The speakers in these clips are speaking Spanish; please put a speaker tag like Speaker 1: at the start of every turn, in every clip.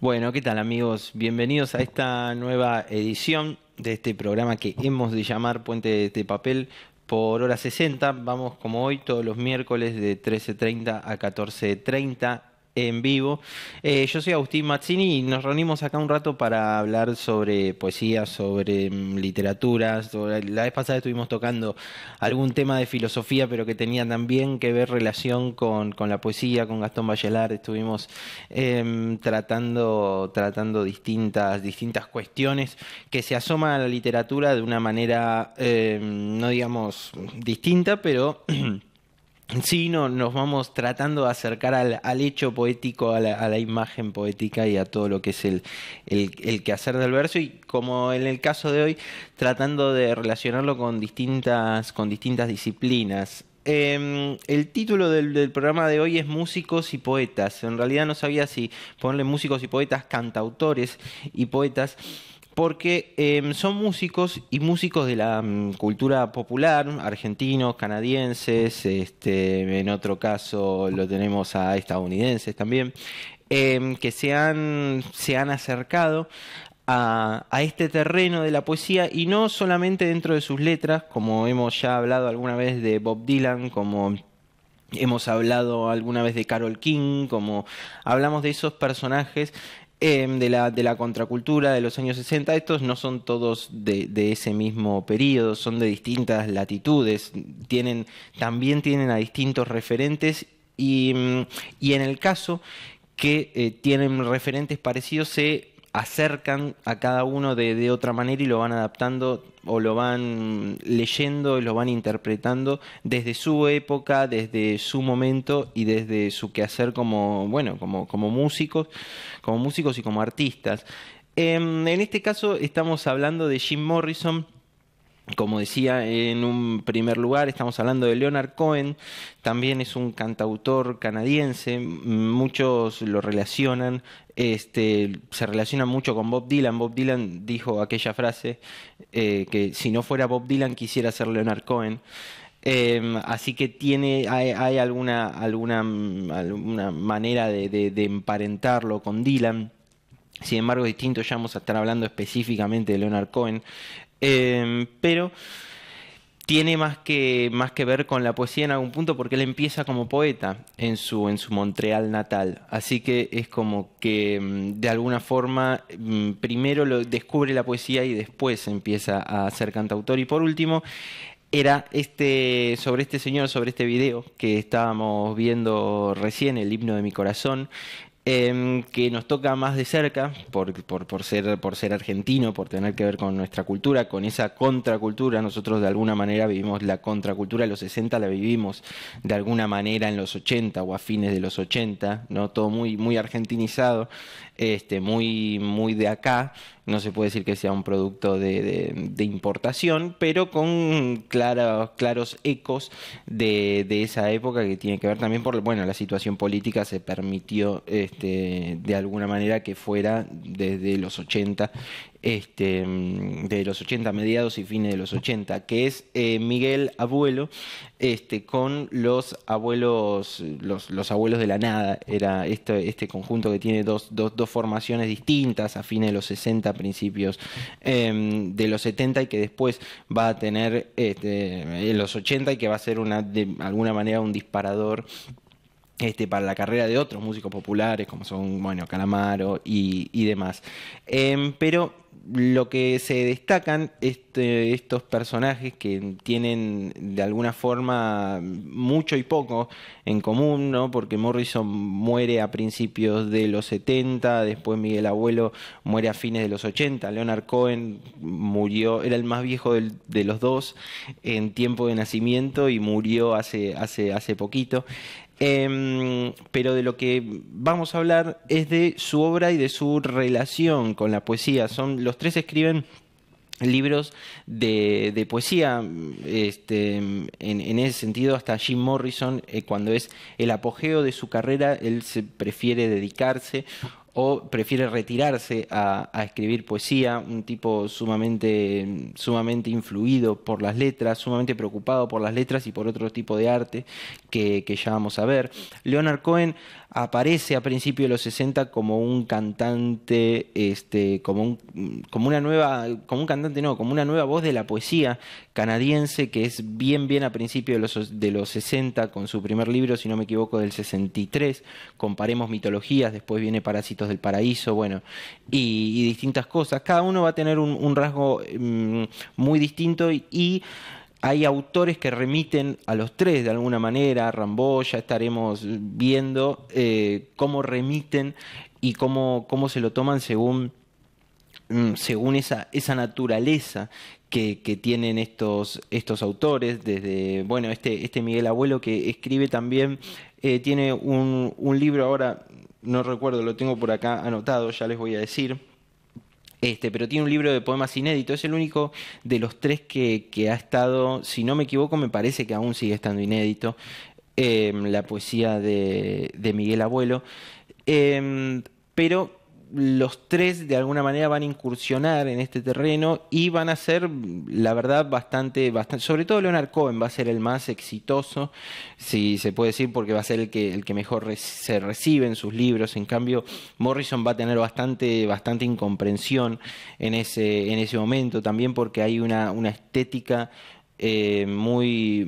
Speaker 1: Bueno, ¿qué tal amigos? Bienvenidos a esta nueva edición de este programa que hemos de llamar Puente de Papel por hora 60. Vamos como hoy todos los miércoles de 13:30 a 14:30 en vivo. Yo soy Agustín Mazzini y nos reunimos acá un rato para hablar sobre poesía, sobre literatura. La vez pasada estuvimos tocando algún tema de filosofía, pero que tenía también que ver relación con la poesía, con Gastón Bachelard. Estuvimos tratando distintas cuestiones que se asoman a la literatura de una manera, no digamos distinta, pero sí, no, nos vamos tratando de acercar al hecho poético, a la imagen poética y a todo lo que es el quehacer del verso, y como en el caso de hoy, tratando de relacionarlo con distintas disciplinas. El título del programa de hoy es Músicos y Poetas. En realidad no sabía si ponerle músicos y poetas, cantautores y poetas, porque son músicos y músicos de la cultura popular, argentinos, canadienses, en otro caso lo tenemos a estadounidenses también, que se han acercado a este terreno de la poesía, y no solamente dentro de sus letras, como hemos ya hablado alguna vez de Bob Dylan, como hemos hablado alguna vez de Carole King, como hablamos de esos personajes de la contracultura de los años 60. Estos no son todos de ese mismo periodo, son de distintas latitudes, también tienen a distintos referentes, y en el caso que tienen referentes parecidos, se acercan a cada uno de otra manera y lo van adaptando o lo van leyendo y lo van interpretando desde su época, desde su momento y desde su quehacer como, bueno, como músicos y como artistas. En este caso estamos hablando de Jim Morrison. Como decía, en un primer lugar estamos hablando de Leonard Cohen. También es un cantautor canadiense. Muchos lo relacionan, se relaciona mucho con Bob Dylan. Bob Dylan dijo aquella frase, que si no fuera Bob Dylan quisiera ser Leonard Cohen. Así que hay alguna manera de emparentarlo con Dylan. Sin embargo, es distinto. Ya vamos a estar hablando específicamente de Leonard Cohen. Pero tiene más que ver con la poesía en algún punto, porque él empieza como poeta en su Montreal natal. Así que es como que de alguna forma primero descubre la poesía y después empieza a ser cantautor. Y por último, era sobre este señor, sobre este video que estábamos viendo recién, El himno de mi corazón, que nos toca más de cerca por ser argentino, por tener que ver con nuestra cultura, con esa contracultura. Nosotros de alguna manera vivimos la contracultura de los 60, la vivimos de alguna manera en los 80 o a fines de los 80, ¿no? Todo muy, muy argentinizado, muy de acá. No se puede decir que sea un producto de importación, pero con claros ecos de esa época, que tiene que ver también bueno, la situación política se permitió, de alguna manera, que fuera desde los 80, de los 80, mediados y fines de los 80, que es Miguel Abuelo, con los abuelos, los abuelos de la nada. Era este conjunto que tiene dos formaciones distintas a fines de los 60, principios de los 70, y que después va a tener en los 80, y que va a ser de alguna manera un disparador para la carrera de otros músicos populares, como son, bueno, Calamaro y demás. Pero lo que se destacan, estos personajes que tienen de alguna forma mucho y poco en común, ¿no? Porque Morrison muere a principios de los 70, después Miguel Abuelo muere a fines de los 80, Leonard Cohen era el más viejo de los dos en tiempo de nacimiento, y murió hace poquito. Pero de lo que vamos a hablar es de su obra y de su relación con la poesía. Los tres escriben libros de poesía. En ese sentido, hasta Jim Morrison, cuando es el apogeo de su carrera, él se prefiere dedicarse o prefiere retirarse a escribir poesía. Un tipo sumamente influido por las letras, sumamente preocupado por las letras y por otro tipo de arte que ya vamos a ver. Leonard Cohen aparece a principios de los 60 como un cantante, como una nueva, como un cantante no, como una nueva voz de la poesía canadiense, que es bien a principios de los 60, con su primer libro, si no me equivoco, del 63, Comparemos mitologías, después viene Parásitos del Paraíso, bueno, y distintas cosas. Cada uno va a tener un rasgo muy distinto y hay autores que remiten a los tres de alguna manera. Rimbaud, ya estaremos viendo cómo remiten y cómo se lo toman según esa naturaleza que tienen estos autores. Desde, bueno, este Miguel Abuelo, que escribe también, tiene un libro, ahora no recuerdo, lo tengo por acá anotado, ya les voy a decir. Pero tiene un libro de poemas inéditos, es el único de los tres que ha estado, si no me equivoco, me parece que aún sigue estando inédito, la poesía de Miguel Abuelo. Pero los tres de alguna manera van a incursionar en este terreno y van a ser, la verdad, bastante, sobre todo Leonard Cohen va a ser el más exitoso, si se puede decir, porque va a ser el que mejor se recibe en sus libros. En cambio, Morrison va a tener bastante incomprensión en ese momento, también porque hay una estética muy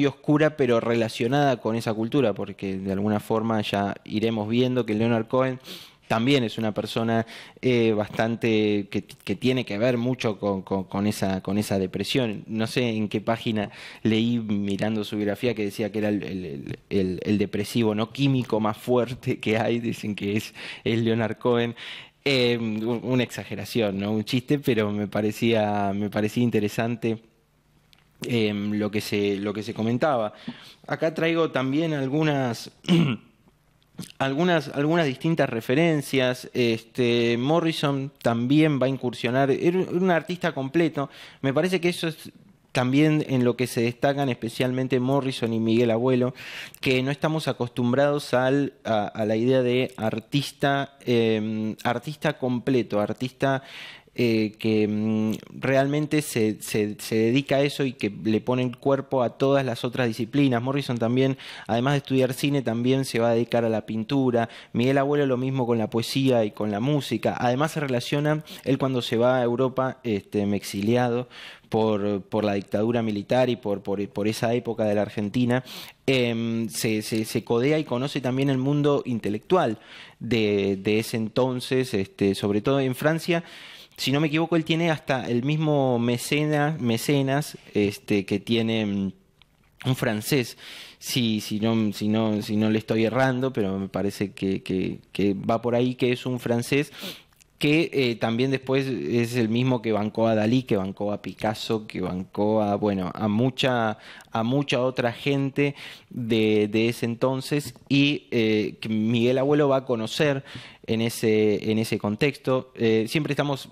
Speaker 1: oscura, pero relacionada con esa cultura, porque de alguna forma ya iremos viendo que Leonard Cohen también es una persona bastante que tiene que ver mucho con esa depresión. No sé en qué página leí mirando su biografía que decía que era el depresivo no químico más fuerte que hay. Dicen que es Leonard Cohen. Una exageración, ¿no? Un chiste, pero me parecía interesante lo que se comentaba. Acá traigo también algunas distintas referencias. Morrison también va a incursionar, era un artista completo. Me parece que eso es también en lo que se destacan especialmente Morrison y Miguel Abuelo, que no estamos acostumbrados a la idea de artista completo, artista que realmente se dedica a eso y que le pone el cuerpo a todas las otras disciplinas. Morrison también, además de estudiar cine, también se va a dedicar a la pintura. Miguel Abuelo lo mismo con la poesía y con la música. Además se relaciona, él cuando se va a Europa, exiliado por la dictadura militar y por esa época de la Argentina, se codea y conoce también el mundo intelectual de ese entonces, sobre todo en Francia. Si no me equivoco, él tiene hasta el mismo mecenas que tiene un francés. Si no le estoy errando, pero me parece que va por ahí, que es un francés que también después es el mismo que bancó a Dalí, que bancó a Picasso, que bancó a mucha otra gente de ese entonces, y que Miguel Abuelo va a conocer en ese contexto. Siempre estamos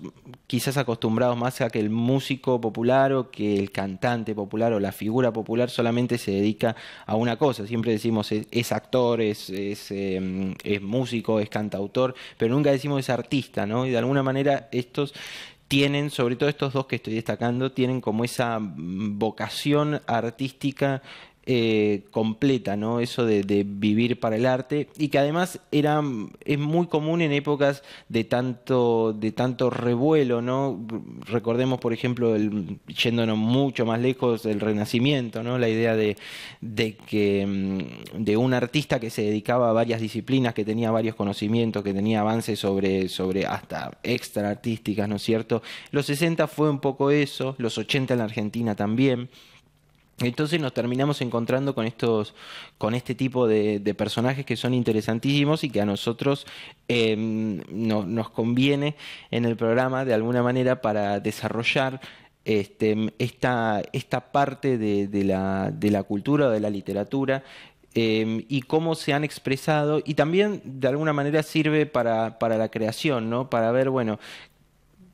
Speaker 1: quizás acostumbrados más a que el músico popular o que el cantante popular o la figura popular solamente se dedica a una cosa. Siempre decimos es actor, es músico, es cantautor, pero nunca decimos es artista, ¿no? Y de alguna manera estos tienen, sobre todo estos dos que estoy destacando, tienen como esa vocación artística completa, ¿no? Eso de vivir para el arte, y que además es muy común en épocas de tanto revuelo, ¿no? Recordemos, por ejemplo, yéndonos mucho más lejos, del Renacimiento, ¿no? La idea de un artista que se dedicaba a varias disciplinas, que tenía varios conocimientos, que tenía avances sobre hasta extra artísticas, ¿no es cierto? Los 60 fue un poco eso, los 80 en la Argentina también. Entonces nos terminamos encontrando con este tipo de personajes que son interesantísimos y que a nosotros nos conviene en el programa de alguna manera para desarrollar esta parte de la cultura o de la literatura, y cómo se han expresado, y también de alguna manera sirve para la creación, ¿no? Para ver, bueno,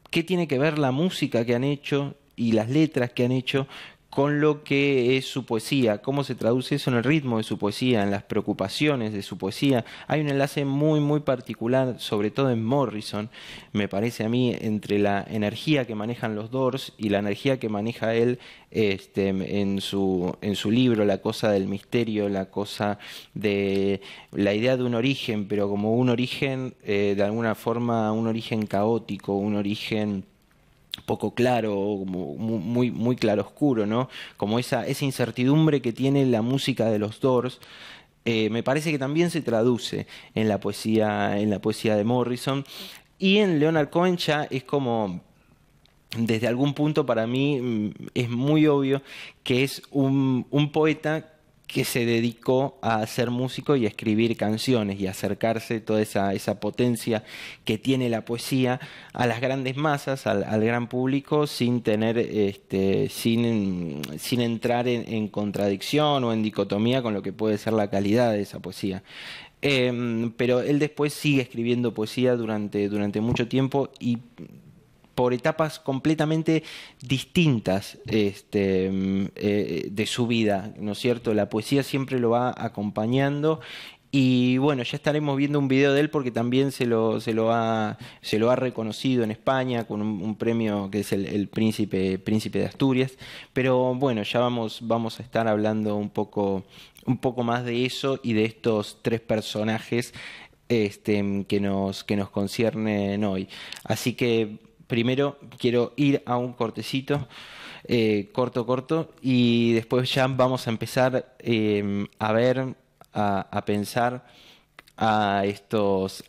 Speaker 1: qué tiene que ver la música que han hecho y las letras que han hecho con lo que es su poesía, cómo se traduce eso en el ritmo de su poesía, en las preocupaciones de su poesía. Hay un enlace muy, muy particular, sobre todo en Morrison, me parece a mí, entre la energía que manejan los Doors y la energía que maneja él en su libro, la cosa del misterio, la cosa de la idea de un origen, pero como un origen, de alguna forma, un origen caótico, un origen poco claro, como muy, muy claroscuro, ¿no? Como esa incertidumbre que tiene la música de los Doors, me parece que también se traduce en la poesía de Morrison. Y en Leonard Cohen ya es como, desde algún punto para mí, es muy obvio que es un poeta que se dedicó a ser músico y a escribir canciones y a acercarse toda esa potencia que tiene la poesía a las grandes masas, al gran público, sin tener, sin entrar en contradicción o en dicotomía con lo que puede ser la calidad de esa poesía. Pero él después sigue escribiendo poesía durante mucho tiempo y por etapas completamente distintas de su vida, ¿no es cierto? La poesía siempre lo va acompañando y bueno, ya estaremos viendo un video de él porque también se lo ha reconocido en España con un premio que es el Príncipe de Asturias, pero bueno, ya vamos a estar hablando un poco más de eso y de estos tres personajes que nos conciernen hoy. Así que primero quiero ir a un cortecito, corto, y después ya vamos a empezar a ver, a pensar a estos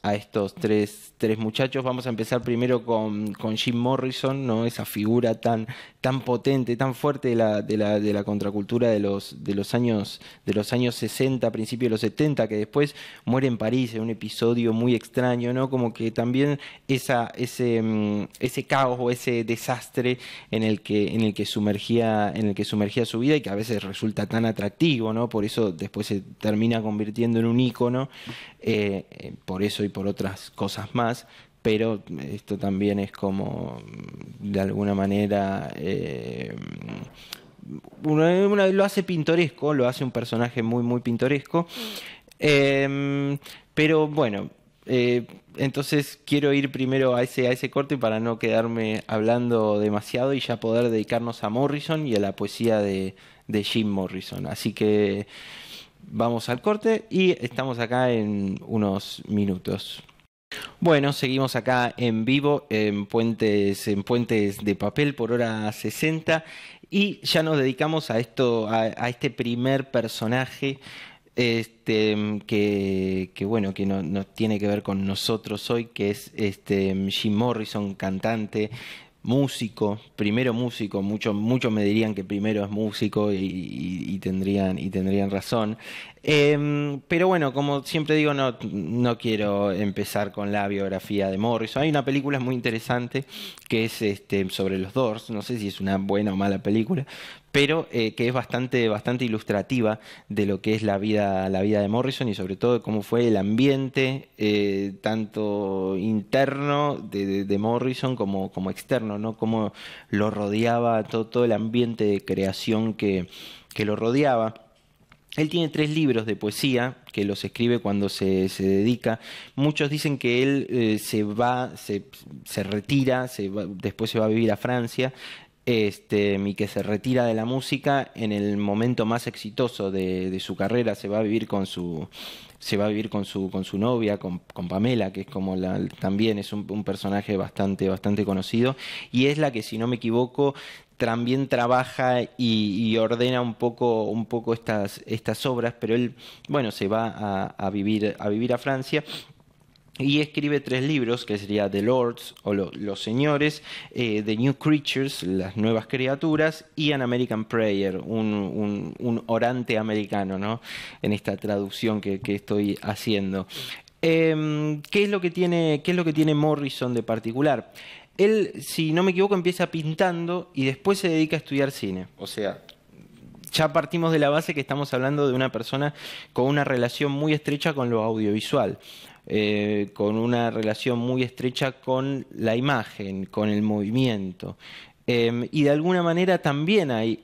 Speaker 1: tres muchachos. Vamos a empezar primero con Jim Morrison, ¿no? Esa figura tan potente, tan fuerte de la contracultura de los años 60, principios de los 70, que después muere en París en un episodio muy extraño, ¿no? Como que también ese caos o ese desastre en el que sumergía su vida y que a veces resulta tan atractivo, ¿no? Por eso después se termina convirtiendo en un ícono, por eso y por otras cosas más. Pero esto también es como, de alguna manera, lo hace pintoresco, lo hace un personaje muy, muy pintoresco. Pero bueno, entonces quiero ir primero a ese corte para no quedarme hablando demasiado y ya poder dedicarnos a Morrison y a la poesía de Jim Morrison. Así que vamos al corte y estamos acá en unos minutos. Bueno, seguimos acá en vivo en Puentes de Papel por hora 60 y ya nos dedicamos a este primer personaje bueno, que no tiene que ver con nosotros hoy, que es Jim Morrison, cantante, músico, primero músico. Muchos me dirían que primero es músico y tendrían razón. Pero bueno, como siempre digo, no quiero empezar con la biografía de Morrison. Hay una película muy interesante que es sobre los Doors. No sé si es una buena o mala película, pero que es bastante ilustrativa de lo que es la vida de Morrison y sobre todo de cómo fue el ambiente, tanto interno de Morrison como externo, ¿no? Cómo lo rodeaba todo el ambiente de creación que lo rodeaba. Él tiene 3 libros de poesía que los escribe cuando se dedica. Muchos dicen que él se retira, después se va a vivir a Francia, y que se retira de la música en el momento más exitoso de su carrera. Se va a vivir con su novia, con Pamela, que es como también es un personaje bastante conocido, y es la que, si no me equivoco, también trabaja y ordena un poco estas obras, pero él, bueno, se va a vivir a Francia. Y escribe 3 libros, que sería The Lords, o Los Señores, The New Creatures, Las Nuevas Criaturas, y An American Prayer, un orante americano, ¿no? En esta traducción que estoy haciendo. ¿Qué es lo que tiene Morrison de particular? Él, si no me equivoco, empieza pintando y después se dedica a estudiar cine. O sea, ya partimos de la base que estamos hablando de una persona con una relación muy estrecha con lo audiovisual, con una relación muy estrecha con la imagen, con el movimiento. Y de alguna manera también hay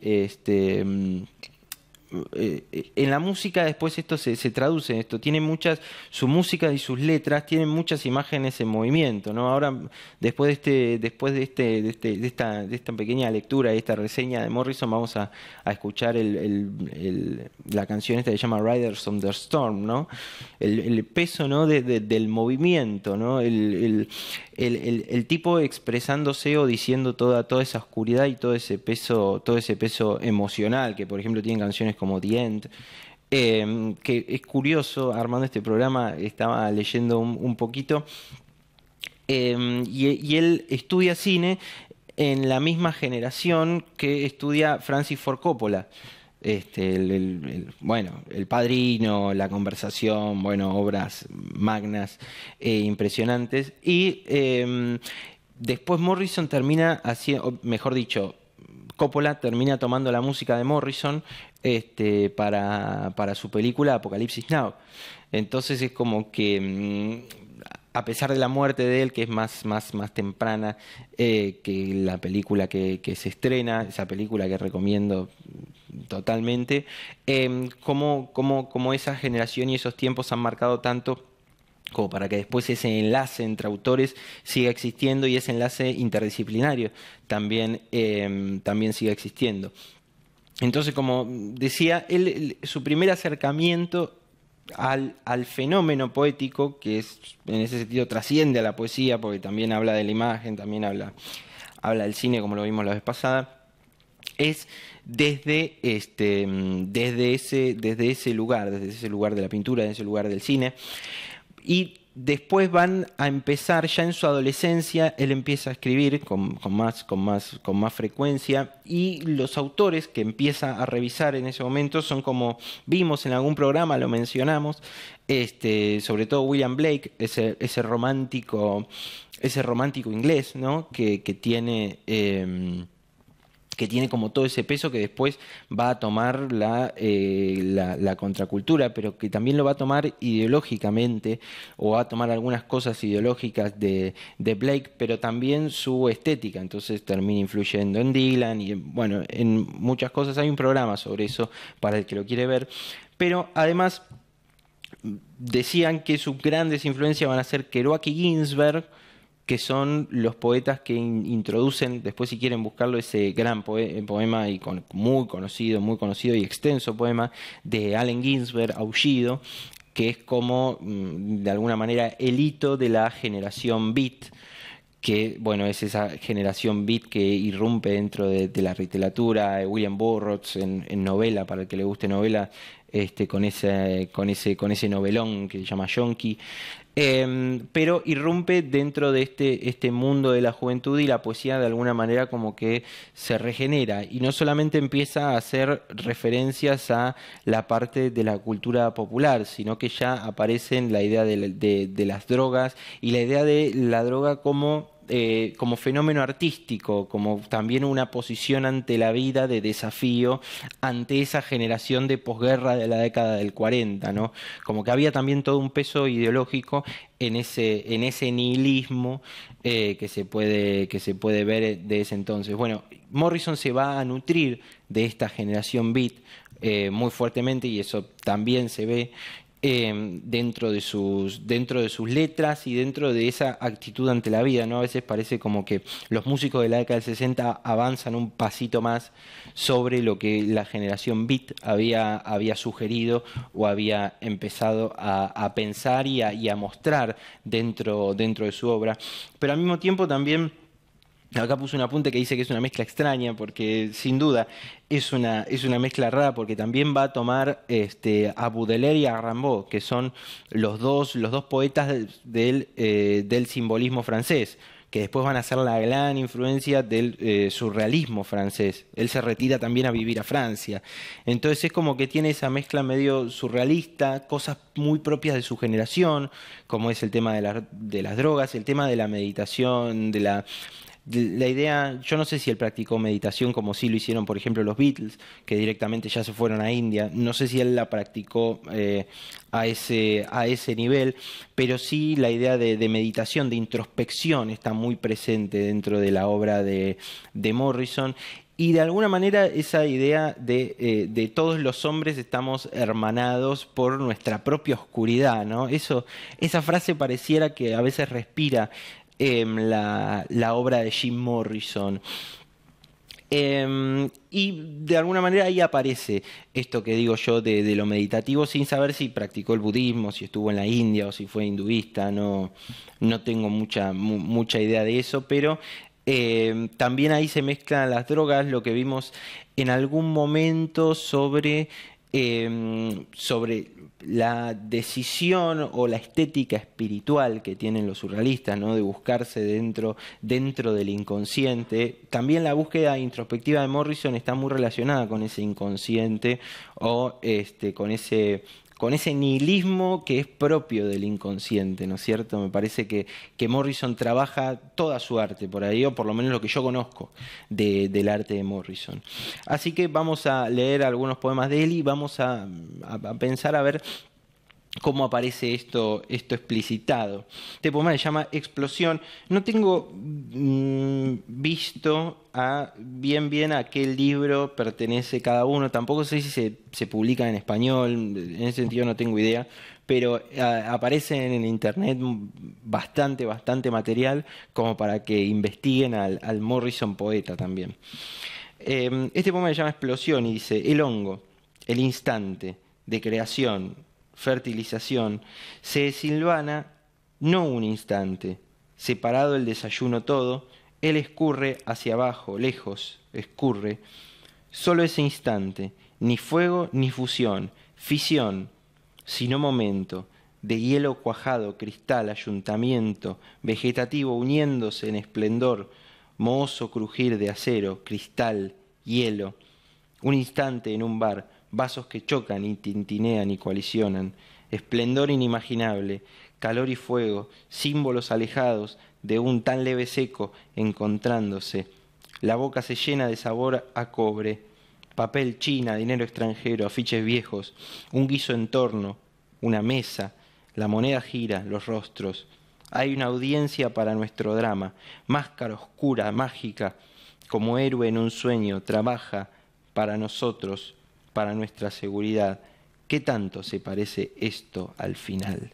Speaker 1: en la música después esto se traduce en esto, tiene muchas, su música y sus letras tienen muchas imágenes en movimiento, ¿no? Ahora, de esta pequeña lectura y esta reseña de Morrison, vamos a escuchar la canción esta que se llama Riders on the Storm, ¿no? El peso, ¿no? Del movimiento, ¿no? El tipo expresándose o diciendo toda esa oscuridad y todo ese peso emocional, que por ejemplo tienen canciones como The End, que es curioso, armando este programa estaba leyendo un poquito, y él estudia cine en la misma generación que estudia Francis Ford Coppola. Bueno, El Padrino, La Conversación, bueno, obras magnas impresionantes. Y después Morrison termina haciendo, mejor dicho, Coppola termina tomando la música de Morrison para su película Apocalipsis Now. Entonces es como que a pesar de la muerte de él, que es más temprana que la película que se estrena, esa película que recomiendo totalmente, como esa generación y esos tiempos han marcado tanto como para que después ese enlace entre autores siga existiendo y ese enlace interdisciplinario también siga existiendo. Entonces, como decía, su primer acercamiento al fenómeno poético, que es en ese sentido trasciende a la poesía, porque también habla de la imagen, también habla del cine, como lo vimos la vez pasada, es desde ese lugar de la pintura, desde ese lugar del cine. Y después van a empezar, ya en su adolescencia, él empieza a escribir con más frecuencia, y los autores que empieza a revisar en ese momento son, como vimos en algún programa, lo mencionamos, sobre todo William Blake, ese romántico inglés, ¿no? que tiene como todo ese peso que después va a tomar la contracultura, pero que también lo va a tomar ideológicamente, o va a tomar algunas cosas ideológicas de Blake, pero también su estética, entonces termina influyendo en Dylan y bueno, en muchas cosas. Hay un programa sobre eso para el que lo quiere ver, pero además decían que sus grandes influencias van a ser Kerouac y Ginsberg, que son los poetas que introducen, después si quieren buscarlo, ese gran poema y muy conocido y extenso poema de Allen Ginsberg, Aullido, que es como, de alguna manera, el hito de la generación beat, que bueno, es esa generación beat que irrumpe dentro de la literatura. William Burroughs en novela, para el que le guste novela, con ese novelón que se llama Yonki. Pero irrumpe dentro de este mundo de la juventud, y la poesía de alguna manera como que se regenera, y no solamente empieza a hacer referencias a la parte de la cultura popular, sino que ya aparecen la idea de las drogas, y la idea de la droga como fenómeno artístico, como también una posición ante la vida de desafío ante esa generación de posguerra de la década del 40, ¿no? Como que había también todo un peso ideológico en ese nihilismo que se puede ver de ese entonces. Bueno, Morrison se va a nutrir de esta generación beat muy fuertemente, y eso también se ve dentro de sus letras y dentro de esa actitud ante la vida, ¿no? A veces parece como que los músicos de la década del 60 avanzan un pasito más sobre lo que la generación beat había sugerido o había empezado a pensar y a mostrar dentro de su obra. Pero al mismo tiempo también, acá puse un apunte que dice que es una mezcla extraña, porque sin duda es una mezcla rara, porque también va a tomar a Baudelaire y a Rimbaud, que son los dos poetas del simbolismo francés, que después van a ser la gran influencia del surrealismo francés. Él se retira también a vivir a Francia. Entonces es como que tiene esa mezcla medio surrealista, cosas muy propias de su generación, como es el tema de las drogas, el tema de la meditación, La idea, yo no sé si él practicó meditación como sí lo hicieron, por ejemplo, los Beatles, que directamente ya se fueron a India. No sé si él la practicó a ese nivel, pero sí la idea de meditación, de introspección, está muy presente dentro de la obra de Morrison. Y de alguna manera esa idea de todos los hombres estamos hermanados por nuestra propia oscuridad, ¿no? Esa frase pareciera que a veces respira la obra de Jim Morrison. Y de alguna manera ahí aparece esto que digo yo de lo meditativo, sin saber si practicó el budismo, si estuvo en la India o si fue hinduista, no tengo mucha idea de eso, pero también ahí se mezclan las drogas, lo que vimos en algún momento sobre la decisión o la estética espiritual que tienen los surrealistas, ¿no? De buscarse dentro del inconsciente. También la búsqueda introspectiva de Morrison está muy relacionada con ese inconsciente o con ese nihilismo que es propio del inconsciente, ¿no es cierto? Me parece que Morrison trabaja toda su arte por ahí, o por lo menos lo que yo conozco del arte de Morrison. Así que vamos a leer algunos poemas de él y vamos a pensar a ver cómo aparece esto explicitado. Este poema se llama Explosión. No tengo visto bien a qué libro pertenece cada uno. Tampoco sé si se publica en español. En ese sentido no tengo idea. Pero aparece en internet bastante material como para que investiguen al Morrison poeta también. Este poema se llama Explosión y dice: el hongo, el instante de creación, fertilización, se desilvana no un instante, separado el desayuno todo, él escurre hacia abajo, lejos, escurre, solo ese instante, ni fuego ni fusión, fisión, sino momento, de hielo cuajado, cristal, ayuntamiento, vegetativo uniéndose en esplendor, mohoso crujir de acero, cristal, hielo, un instante en un bar, vasos que chocan y tintinean y coalicionan, esplendor inimaginable, calor y fuego, símbolos alejados de un tan leve seco encontrándose. La boca se llena de sabor a cobre, papel china, dinero extranjero, afiches viejos, un guiso en torno, una mesa, la moneda gira, los rostros. Hay una audiencia para nuestro drama, máscara oscura, mágica, como héroe en un sueño, trabaja para nosotros, para nuestra seguridad. ¿Qué tanto se parece esto al final?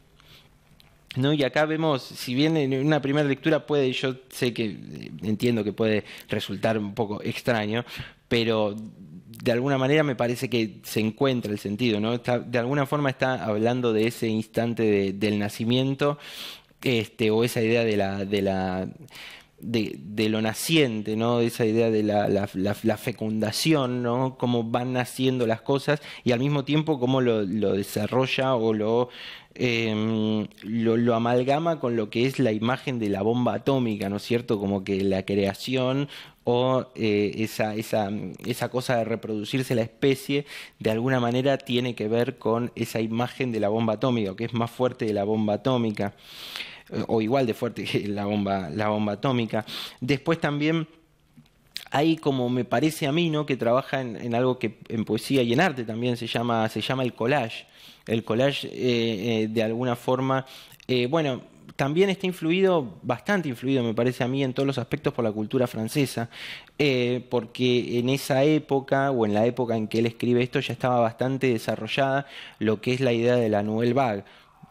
Speaker 1: ¿No? Y acá vemos, si bien en una primera lectura yo sé que entiendo que puede resultar un poco extraño, pero de alguna manera me parece que se encuentra el sentido, ¿no? De alguna forma está hablando de ese instante del nacimiento, o esa idea de lo naciente, ¿no? Esa idea de la fecundación, ¿no? Cómo van naciendo las cosas y al mismo tiempo cómo lo desarrolla o lo amalgama con lo que es la imagen de la bomba atómica, ¿no es cierto? Como que la creación o esa cosa de reproducirse la especie de alguna manera tiene que ver con esa imagen de la bomba atómica, que es más fuerte de la bomba atómica o igual de fuerte que la bomba atómica. Después también hay, como me parece a mí, ¿no? Que trabaja en algo que en poesía y en arte también se llama el collage. El collage, de alguna forma, bueno, también está bastante influido, me parece a mí, en todos los aspectos por la cultura francesa, porque en esa época, o en la época en que él escribe esto, ya estaba bastante desarrollada lo que es la idea de la Nouvelle Vague.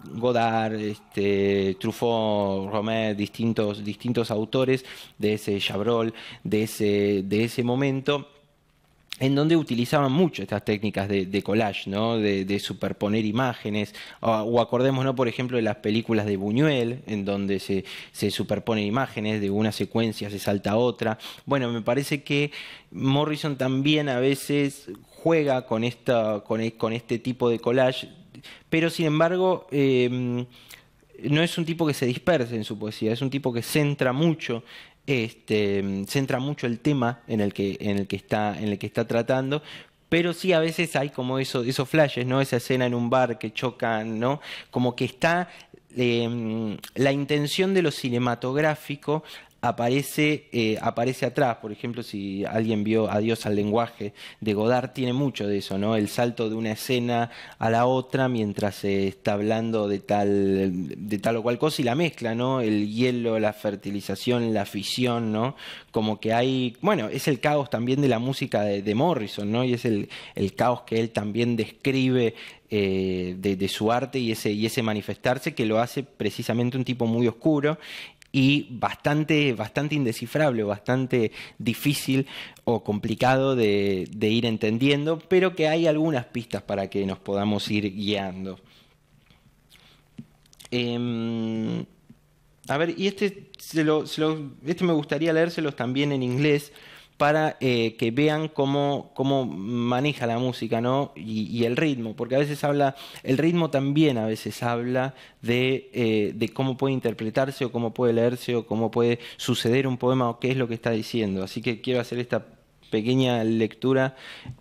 Speaker 1: Godard, Truffaut, Romer, distintos autores de ese Chabrol, de ese momento, en donde utilizaban mucho estas técnicas de collage, ¿no? De superponer imágenes, o acordémonos, por ejemplo, de las películas de Buñuel, en donde se superponen imágenes, de una secuencia se salta a otra. Bueno, me parece que Morrison también a veces juega con este tipo de collage, pero sin embargo no es un tipo que se disperse en su poesía, es un tipo que centra mucho el tema en el que está tratando, pero sí a veces hay como esos flashes, ¿no? Esa escena en un bar que chocan, ¿no? Como que está la intención de lo cinematográfico aparece atrás. Por ejemplo, si alguien vio Adiós al lenguaje de Godard, tiene mucho de eso, ¿no? El salto de una escena a la otra mientras se está hablando de tal o cual cosa y la mezcla, ¿no? El hielo, la fertilización, la fisión, ¿no? Como que hay, bueno, es el caos también de la música de Morrison, ¿no? Y es el caos que él también describe de su arte y ese manifestarse que lo hace precisamente un tipo muy oscuro y bastante indescifrable, bastante difícil o complicado de ir entendiendo, pero que hay algunas pistas para que nos podamos ir guiando. A ver, y este me gustaría leérselos también en inglés para que vean cómo maneja la música, ¿no? Y el ritmo, porque a veces el ritmo también a veces habla de cómo puede interpretarse o cómo puede leerse o cómo puede suceder un poema o qué es lo que está diciendo. Así que quiero hacer esta pequeña lectura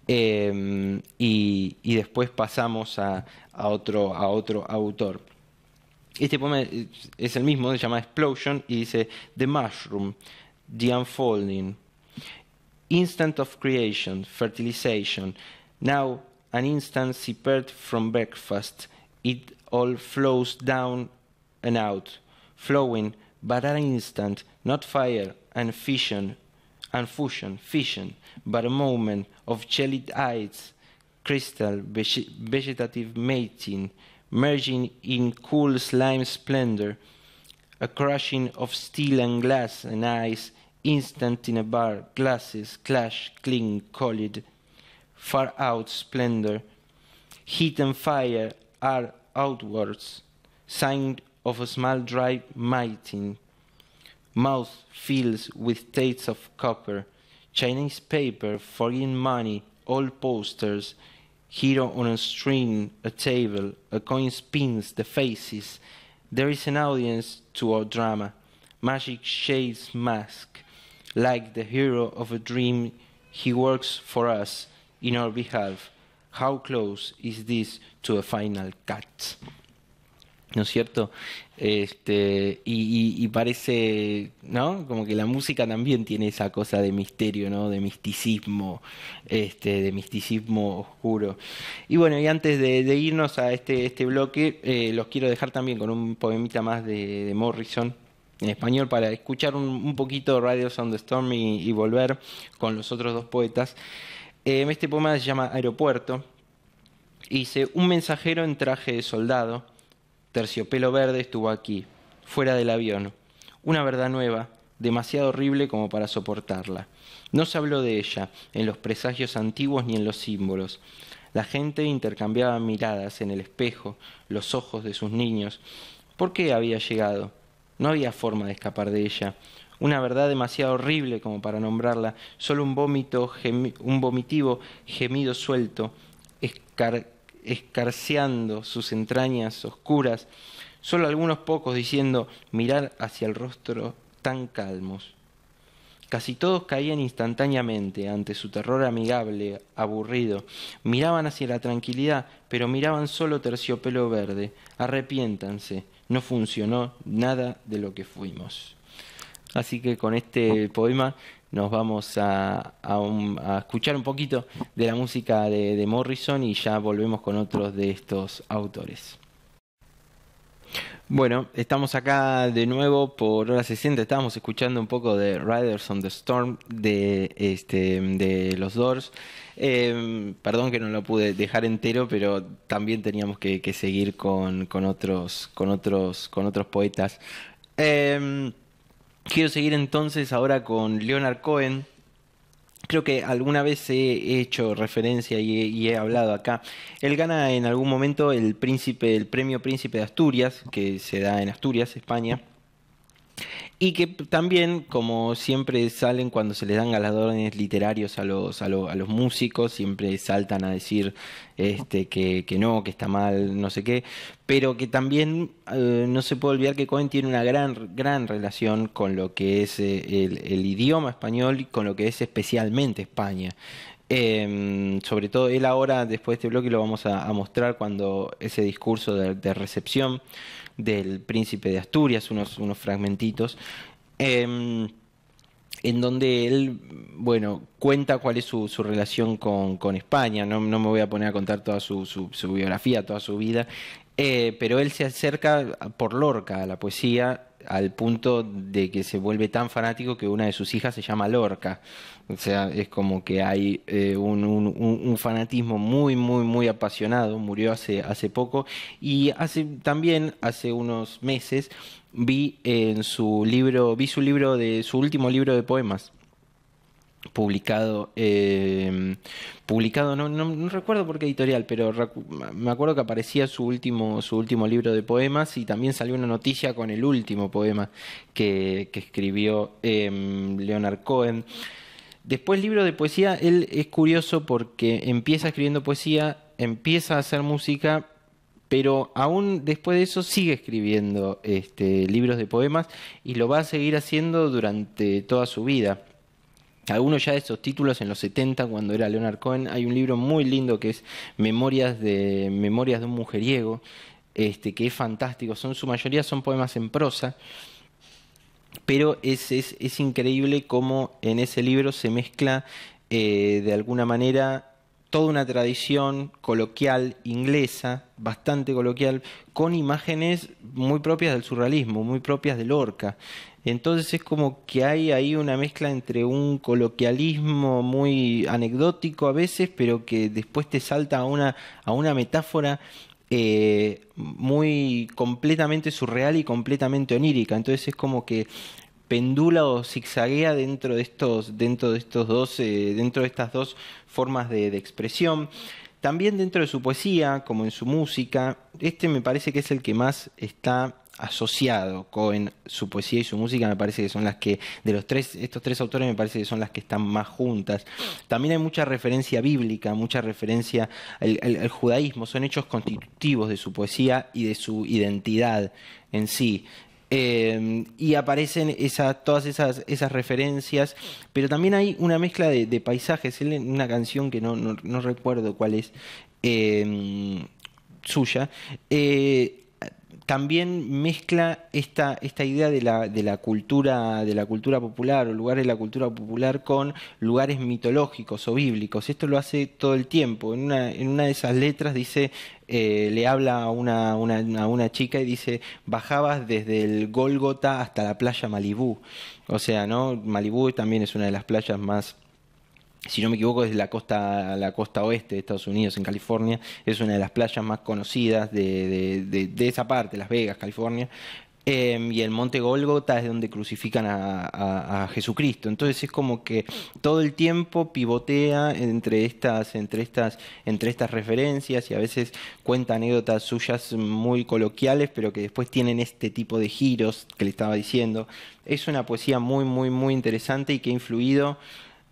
Speaker 1: y después pasamos a otro autor. Este poema es el mismo, se llama Explosion y dice The Mushroom, The Unfolding, Instant of creation, fertilization, now an instant separate from breakfast, it all flows down and out, flowing, but an instant, not fire and fission, but a moment of jellied eyes, crystal, vegetative mating, merging in cool slime splendor, a crushing of steel and glass and ice, instant in a bar, glasses, clash, clink, collid, far out splendor, heat and fire are outwards, sign of a small dry mighting, mouth fills with tastes of copper, Chinese paper, foreign money, old posters, hero on a string, a table, a coin spins the faces. There is an audience to our drama. Magic shades mask. Like the hero of a dream, he works for us in our behalf. How close is this to a final cut? ¿No es cierto? Y parece, ¿no? Como que la música también tiene esa cosa de misterio, ¿no? De misticismo, de misticismo oscuro. Y bueno, y antes de irnos a este bloque, los quiero dejar también con un poemita más de Morrison en español para escuchar un poquito Riders on the Storm y volver con los otros dos poetas. Este poema se llama Aeropuerto. Y dice: un mensajero en traje de soldado, terciopelo verde, estuvo aquí, fuera del avión. Una verdad nueva, demasiado horrible como para soportarla. No se habló de ella, en los presagios antiguos ni en los símbolos. La gente intercambiaba miradas en el espejo, los ojos de sus niños. ¿Por qué había llegado? No había forma de escapar de ella. Una verdad demasiado horrible como para nombrarla. Solo un vomitivo gemido suelto, escarceando sus entrañas oscuras, solo algunos pocos diciendo mirar hacia el rostro tan calmos. Casi todos caían instantáneamente ante su terror amigable, aburrido. Miraban hacia la tranquilidad, pero miraban solo terciopelo verde. Arrepiéntanse, no funcionó nada de lo que fuimos. Así que con este poema nos vamos a escuchar un poquito de la música de Morrison y ya volvemos con otros de estos autores. Bueno, estamos acá de nuevo por hora 60. Estábamos escuchando un poco de Riders on the Storm de los Doors. Perdón que no lo pude dejar entero, pero también teníamos que seguir con otros poetas. Quiero seguir entonces ahora con Leonard Cohen. Creo que alguna vez he hecho referencia y he hablado acá. Él gana en algún momento el premio Príncipe de Asturias, que se da en Asturias, España. Y que también, como siempre salen cuando se les dan galardones literarios a los músicos, siempre saltan a decir que no, que está mal, no sé qué, pero que también no se puede olvidar que Cohen tiene una gran relación con lo que es el idioma español y con lo que es especialmente España. Sobre todo él ahora, después de este bloque, lo vamos a mostrar cuando ese discurso de recepción del Príncipe de Asturias, unos fragmentitos. em, en donde él, bueno, cuenta cuál es su relación con España. No, no me voy a poner a contar toda su biografía, toda su vida, pero él se acerca por Lorca a la poesía al punto de que se vuelve tan fanático que una de sus hijas se llama Lorca. O sea, es como que hay un fanatismo muy, muy, muy apasionado. Murió hace poco y también hace unos meses vi su libro su último libro de poemas publicado, publicado, no recuerdo por qué editorial, pero me acuerdo que aparecía su último libro de poemas y también salió una noticia con el último poema que escribió Leonard Cohen. Después, libro de poesía, él es curioso porque empieza escribiendo poesía, empieza a hacer música, pero aún después de eso sigue escribiendo libros de poemas y lo va a seguir haciendo durante toda su vida. Algunos ya de esos títulos en los 70, cuando era Leonard Cohen, hay un libro muy lindo que es Memorias de un mujeriego, que es fantástico. Su mayoría son poemas en prosa, pero es increíble cómo en ese libro se mezcla de alguna manera toda una tradición coloquial inglesa, bastante coloquial, con imágenes muy propias del surrealismo, muy propias de Lorca. Entonces es como que hay ahí una mezcla entre un coloquialismo muy anecdótico a veces, pero que después te salta a una metáfora muy completamente surreal y completamente onírica. Entonces es como que pendula o zigzaguea dentro de estos dos, dentro de estas dos formas de expresión. También dentro de su poesía, como en su música, me parece que es el que más está asociado con su poesía y su música. Me parece que son las que, de estos tres autores, me parece que son las que están más juntas. También hay mucha referencia bíblica, mucha referencia al judaísmo, son hechos constitutivos de su poesía y de su identidad en sí. Y aparecen todas esas referencias, pero también hay una mezcla de paisajes. Él en una canción que no recuerdo cuál es, suya, también mezcla esta idea de la cultura popular o lugares de la cultura popular con lugares mitológicos o bíblicos. Esto lo hace todo el tiempo. En una de esas letras dice, le habla a una chica y dice, bajabas desde el Gólgota hasta la playa Malibú. O sea, ¿no? Malibú también es una de las playas más, si no me equivoco, es la costa oeste de Estados Unidos, en California. Es una de las playas más conocidas de esa parte, Las Vegas, California. Y el monte Gólgota es donde crucifican a Jesucristo. Entonces es como que todo el tiempo pivotea entre estas referencias y a veces cuenta anécdotas suyas muy coloquiales, pero que después tienen este tipo de giros que le estaba diciendo. Es una poesía muy, muy, muy interesante y que ha influido.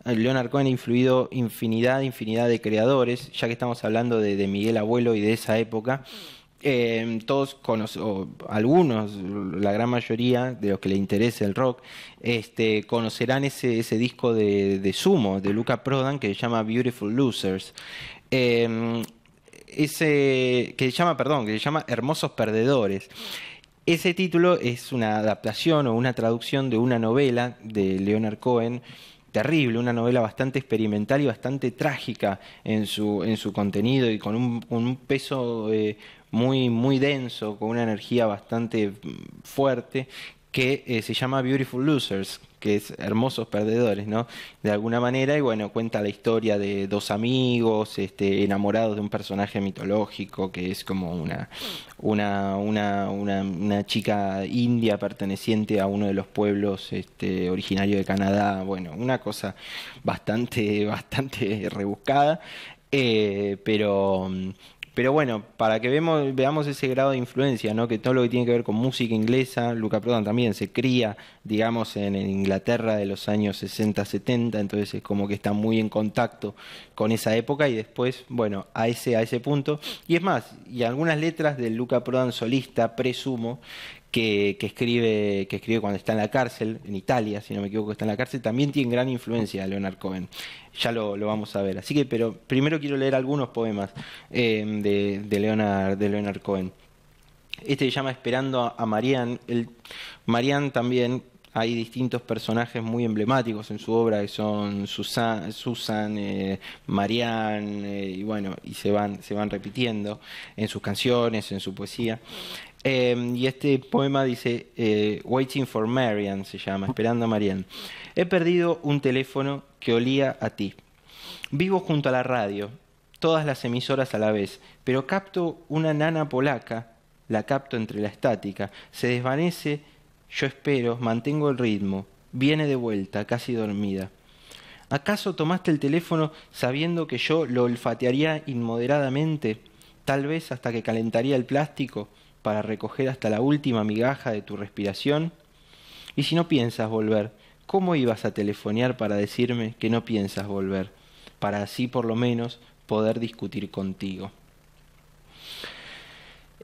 Speaker 1: Leonard Cohen ha influido infinidad de creadores, ya que estamos hablando de Miguel Abuelo y de esa época. Todos o algunos, la gran mayoría de los que le interese el rock, conocerán ese disco de Sumo, de Luca Prodan, que se llama Beautiful Losers. Que se llama Hermosos Perdedores. Ese título es una adaptación o una traducción de una novela de Leonard Cohen, terrible, una novela bastante experimental y bastante trágica en su contenido y con un peso muy, muy denso, con una energía bastante fuerte, que se llama Beautiful Losers, que es Hermosos Perdedores, ¿no? De alguna manera, y bueno, cuenta la historia de dos amigos, enamorados de un personaje mitológico, que es como una chica india perteneciente a uno de los pueblos originario de Canadá. Bueno, una cosa bastante rebuscada, pero... Pero bueno, para que veamos ese grado de influencia, ¿no? Que todo lo que tiene que ver con música inglesa, Luca Prodan también se cría, digamos, en Inglaterra de los años 60, 70, entonces es como que está muy en contacto con esa época y después, bueno, a ese punto. Y es más, y algunas letras de Luca Prodan solista, presumo, que escribe cuando está en la cárcel, en Italia, si no me equivoco, está en la cárcel, también tiene gran influencia de Leonard Cohen. Ya lo vamos a ver. Así que, pero primero quiero leer algunos poemas de Leonard Cohen. Este se llama Esperando a Marianne. Marianne también hay distintos personajes muy emblemáticos en su obra que son Susan, Marianne, y bueno, y se van repitiendo en sus canciones, en su poesía. Y este poema dice, Waiting for Marianne se llama, Esperando a Marianne. He perdido un teléfono que olía a ti. Vivo junto a la radio, todas las emisoras a la vez, pero capto una nana polaca, la capto entre la estática, se desvanece, yo espero, mantengo el ritmo, viene de vuelta, casi dormida. ¿Acaso tomaste el teléfono sabiendo que yo lo olfatearía inmoderadamente, tal vez hasta que calentaría el plástico para recoger hasta la última migaja de tu respiración? Y si no piensas volver, ¿cómo ibas a telefonear para decirme que no piensas volver? Para así por lo menos poder discutir contigo.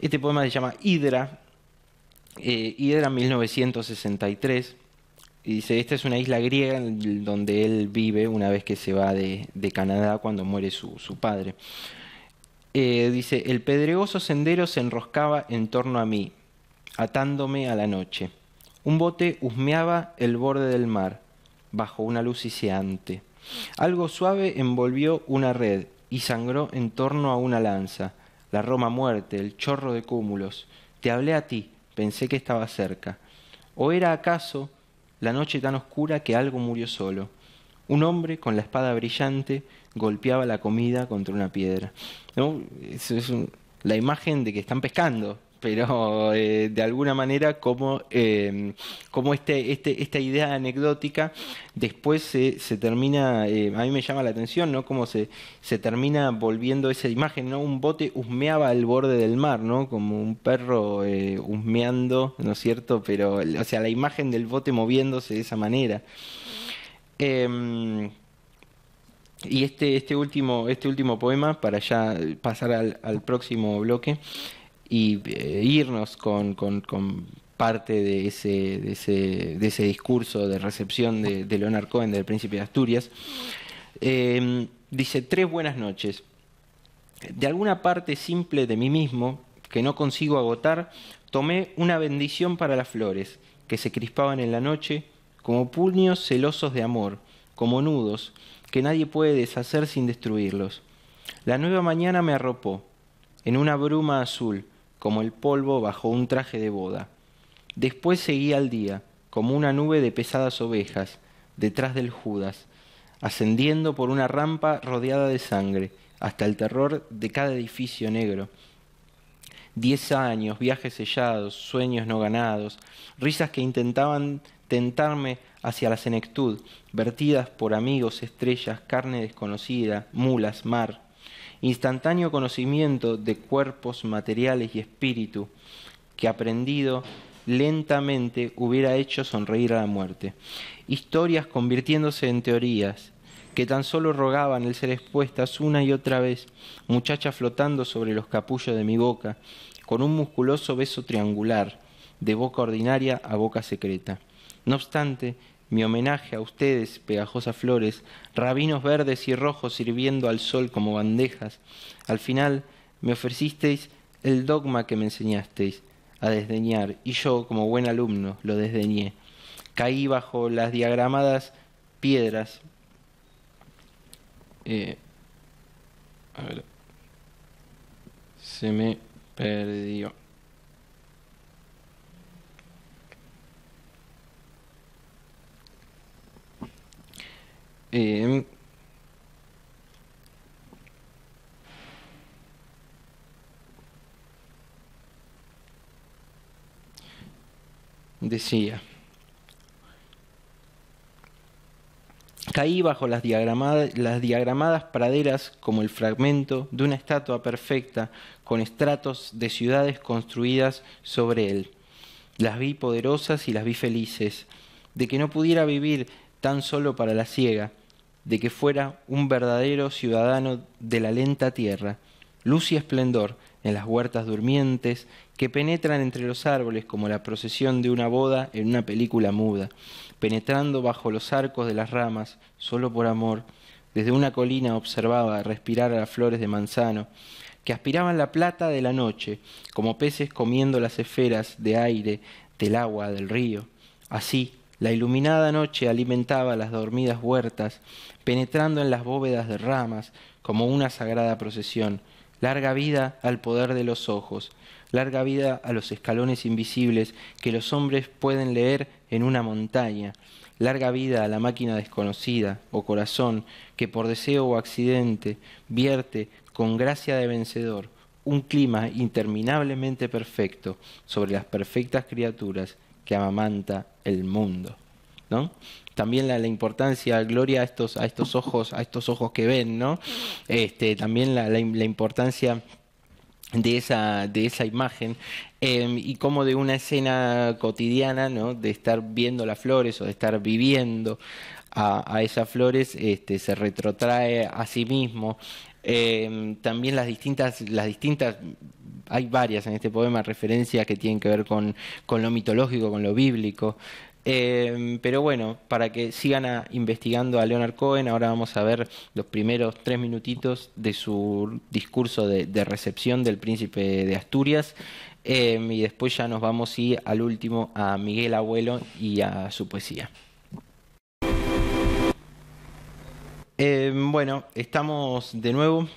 Speaker 1: Este poema se llama Hydra, Hydra 1963, y dice, esta es una isla griega donde él vive una vez que se va de Canadá cuando muere su padre. Dice, el pedregoso sendero se enroscaba en torno a mí, atándome a la noche. Un bote husmeaba el borde del mar, bajo una luz siseante. Algo suave envolvió una red y sangró en torno a una lanza. La Roma muerte, el chorro de cúmulos. Te hablé a ti, pensé que estaba cerca. ¿O era acaso la noche tan oscura que algo murió solo? Un hombre con la espada brillante golpeaba la comida contra una piedra. ¿No? Es la imagen de que están pescando, pero de alguna manera como esta idea anecdótica después se termina, a mí me llama la atención, ¿no? Cómo se termina volviendo esa imagen, ¿no? Un bote husmeaba al borde del mar, ¿no? Como un perro husmeando, ¿no es cierto? Pero, o sea, la imagen del bote moviéndose de esa manera. Y este último poema, para ya pasar al próximo bloque y irnos con parte de ese discurso de recepción de Leonard Cohen, del Príncipe de Asturias, dice, 3 buenas noches. De alguna parte simple de mí mismo, que no consigo agotar, tomé una bendición para las flores, que se crispaban en la noche, como puños celosos de amor, como nudos, que nadie puede deshacer sin destruirlos. La nueva mañana me arropó, en una bruma azul, como el polvo bajo un traje de boda. Después seguía el día, como una nube de pesadas ovejas, detrás del Judas, ascendiendo por una rampa rodeada de sangre, hasta el terror de cada edificio negro. 10 años, viajes sellados, sueños no ganados, risas que intentaban tentarme hacia la senectud, vertidas por amigos, estrellas, carne desconocida, mulas, mar. Instantáneo conocimiento de cuerpos materiales y espíritu, que aprendido lentamente hubiera hecho sonreír a la muerte. Historias convirtiéndose en teorías, que tan solo rogaban el ser expuestas una y otra vez, muchacha flotando sobre los capullos de mi boca, con un musculoso beso triangular, de boca ordinaria a boca secreta. No obstante, mi homenaje a ustedes, pegajosas flores, rabinos verdes y rojos sirviendo al sol como bandejas, al final me ofrecisteis el dogma que me enseñasteis a desdeñar, y yo, como buen alumno, lo desdeñé. Caí bajo las diagramadas piedras. A ver, se me perdió. Decía, caí bajo las diagramadas praderas como el fragmento de una estatua perfecta con estratos de ciudades construidas sobre él. Las vi poderosas y las vi felices, de que no pudiera vivir tan solo para la ciega, de que fuera un verdadero ciudadano de la lenta tierra, luz y esplendor en las huertas durmientes que penetran entre los árboles como la procesión de una boda en una película muda, penetrando bajo los arcos de las ramas, solo por amor. Desde una colina observaba respirar a las flores de manzano, que aspiraban la plata de la noche, como peces comiendo las esferas de aire del agua del río. Así, La iluminada noche alimentaba las dormidas huertas, penetrando en las bóvedas de ramas como una sagrada procesión. Larga vida al poder de los ojos, larga vida a los escalones invisibles que los hombres pueden leer en una montaña. Larga vida a la máquina desconocida o corazón que por deseo o accidente vierte con gracia de vencedor un clima interminablemente perfecto sobre las perfectas criaturas que amamanta el mundo, ¿no? También la importancia, gloria a estos ojos que ven, ¿no? También la importancia de esa imagen, y como de una escena cotidiana, ¿no? De estar viendo las flores o de estar viviendo a esas flores, se retrotrae a sí mismo. También hay varias en este poema referencias que tienen que ver con lo mitológico, con lo bíblico. Pero bueno, para que sigan investigando a Leonard Cohen, ahora vamos a ver los primeros 3 minutitos de su discurso de recepción del Príncipe de Asturias, y después ya nos vamos al último a Miguel Abuelo y a su poesía. Bueno, estamos de nuevo.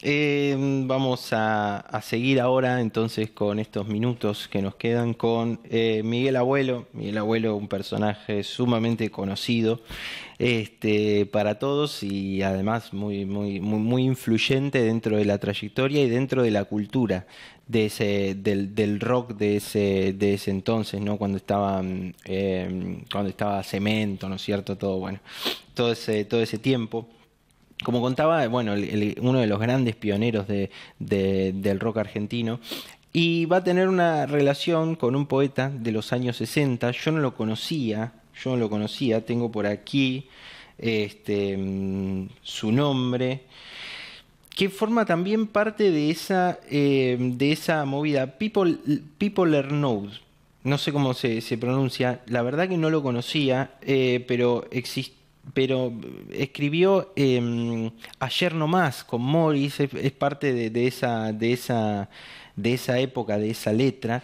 Speaker 1: Vamos a seguir ahora entonces con estos minutos que nos quedan con Miguel Abuelo. Miguel Abuelo, un personaje sumamente conocido para todos y además muy influyente dentro de la trayectoria y dentro de la cultura del rock de ese entonces, ¿no? Cuando estaba Cemento, ¿no es cierto? Todo ese tiempo. Como contaba, bueno, uno de los grandes pioneros del rock argentino, y va a tener una relación con un poeta de los años 60. Yo no lo conocía, tengo por aquí su nombre, que forma también parte de esa movida, People Know. No sé cómo se pronuncia, la verdad que no lo conocía, pero escribió Ayer no más con Morris, es parte de esa época, de esa letra.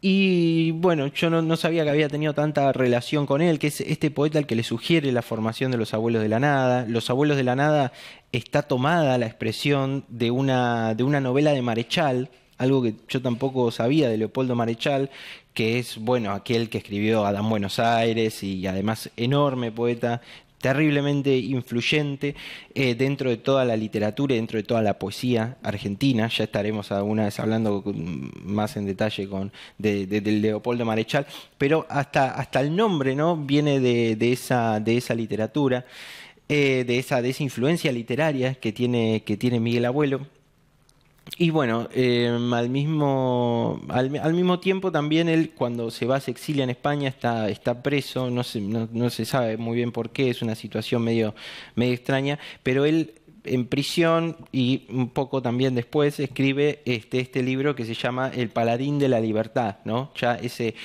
Speaker 1: Y bueno, yo no sabía que había tenido tanta relación con él, que es este poeta al que le sugiere la formación de Los Abuelos de la Nada. Los Abuelos de la Nada está tomada la expresión de una novela de Marechal, algo que yo tampoco sabía de Leopoldo Marechal, que es, bueno, aquel que escribió Adán Buenos Aires y además enorme poeta, terriblemente influyente dentro de toda la literatura y dentro de toda la poesía argentina. Ya estaremos alguna vez hablando más en detalle del Leopoldo Marechal, pero hasta el nombre, ¿no? Viene de esa literatura, de esa influencia literaria que tiene Miguel Abuelo. Y bueno, al mismo tiempo también él, cuando se va, se exilia en España, está preso. No se sabe muy bien por qué, es una situación medio extraña, pero él en prisión y un poco también después escribe este libro que se llama El Paladín de la Libertad, ¿no? Ya ese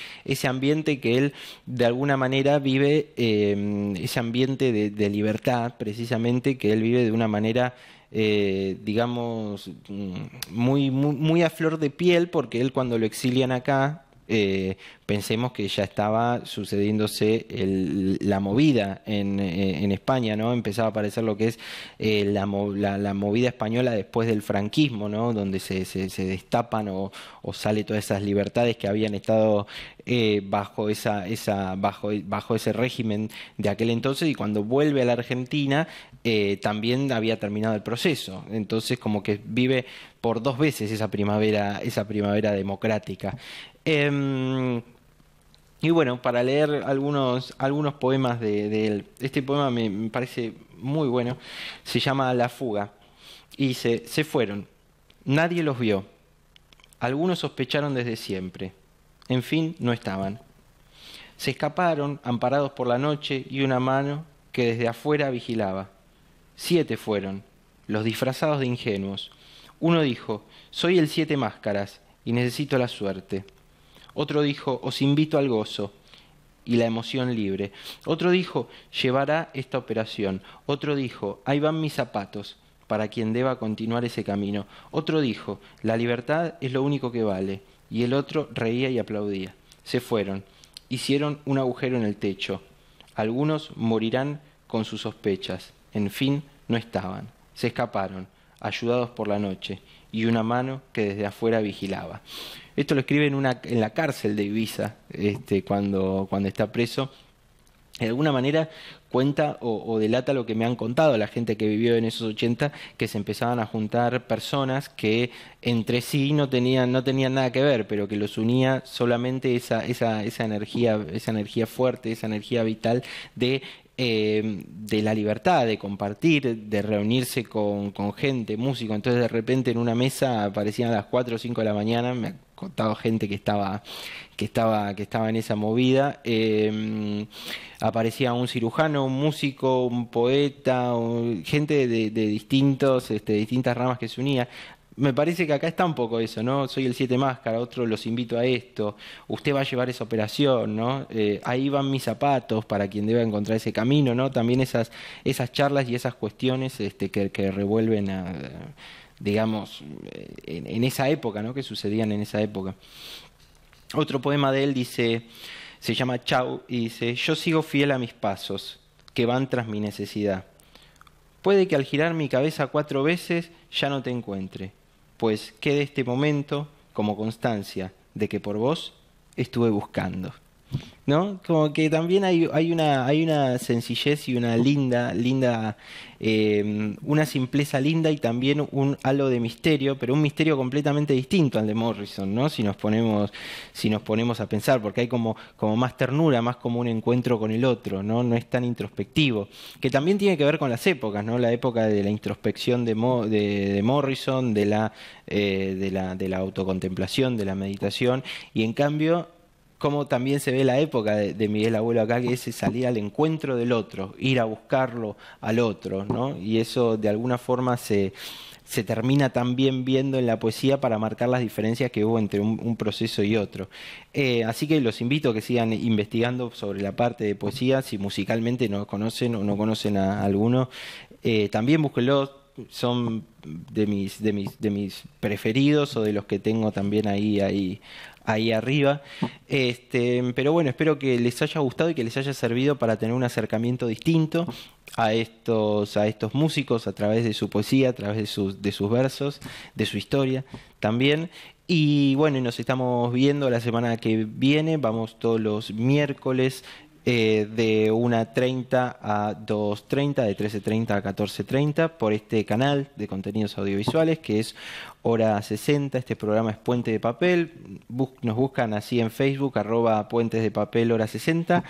Speaker 1: ambiente que él de alguna manera vive, ese ambiente de libertad precisamente, que él vive de una manera digamos, muy a flor de piel, porque él, cuando lo exilian acá, pensemos que ya estaba sucediéndose la movida en España, ¿no? Empezaba a aparecer lo que es la movida española después del franquismo, ¿no? Donde se destapan o sale todas esas libertades que habían estado bajo ese régimen de aquel entonces, y cuando vuelve a la Argentina también había terminado el proceso. Entonces, como que vive por 2 veces esa primavera democrática. Y bueno, para leer algunos poemas de él. Este poema me parece muy bueno. Se llama La fuga. Y dice: se fueron. Nadie los vio. Algunos sospecharon desde siempre. En fin, no estaban. Se escaparon, amparados por la noche y una mano que desde afuera vigilaba. 7 fueron, los disfrazados de ingenuos. Uno dijo: soy el 7 máscaras y necesito la suerte. Otro dijo: os invito al gozo y la emoción libre. Otro dijo: llevará esta operación. Otro dijo: ahí van mis zapatos, para quien deba continuar ese camino. Otro dijo: la libertad es lo único que vale. Y el otro reía y aplaudía. Se fueron. hicieron un agujero en el techo. Algunos morirán con sus sospechas. En fin, no estaban. Se escaparon, ayudados por la noche, y una mano que desde afuera vigilaba. Esto lo escribe en la cárcel de Ibiza, cuando está preso. De alguna manera cuenta o delata lo que me han contado la gente que vivió en esos 80, que se empezaban a juntar personas que entre sí no tenían nada que ver, pero que los unía solamente esa energía fuerte, esa energía vital de la libertad, de compartir, de reunirse con gente, músicos. Entonces de repente en una mesa aparecían a las 4 o 5 de la mañana, me ha contado gente que estaba en esa movida, aparecía un cirujano, un músico, un poeta, gente de distintas ramas que se unía. Me parece que acá está un poco eso, ¿no? Soy el Siete Máscara, otro los invito a esto, usted va a llevar esa operación, ¿no? Ahí van mis zapatos para quien deba encontrar ese camino, ¿no? También esas charlas y esas cuestiones que revuelven digamos, en esa época, ¿no? Que sucedían en esa época. Otro poema de él dice, se llama Chau, y dice: yo sigo fiel a mis pasos, que van tras mi necesidad. Puede que al girar mi cabeza 4 veces ya no te encuentre, pues quede este momento como constancia de que por vos estuve buscando. ¿No? Como que también hay una sencillez y una una simpleza linda, y también un halo de misterio, pero un misterio completamente distinto al de Morrison, ¿no? Si nos ponemos a pensar, porque hay como más ternura, más como un encuentro con el otro, ¿no? No es tan introspectivo, que también tiene que ver con las épocas, ¿no? La época de la introspección de Morrison, de la autocontemplación, de la meditación, y en cambio como también se ve la época de Miguel Abuelo acá, que es salir al encuentro del otro, ir a buscarlo al otro, ¿no? Y eso de alguna forma se termina también viendo en la poesía para marcar las diferencias que hubo entre un proceso y otro. Así que los invito a que sigan investigando sobre la parte de poesía, si musicalmente no conocen o no conocen a alguno, también búsquenlos. Son de mis preferidos, o de los que tengo también ahí arriba. Pero bueno, espero que les haya gustado y que les haya servido para tener un acercamiento distinto a estos músicos a través de su poesía, a través de sus versos, de su historia también. Y bueno, nos estamos viendo la semana que viene. Vamos todos los miércoles de 1:30 a 2:30, de 13:30 a 14:30, por este canal de contenidos audiovisuales que es Hora 60. Este programa es Puente de Papel. Nos buscan así en Facebook, @Puentes de Papel Hora 60.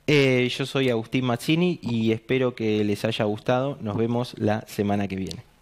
Speaker 1: Yo soy Agustín Mazzini y espero que les haya gustado. Nos vemos la semana que viene.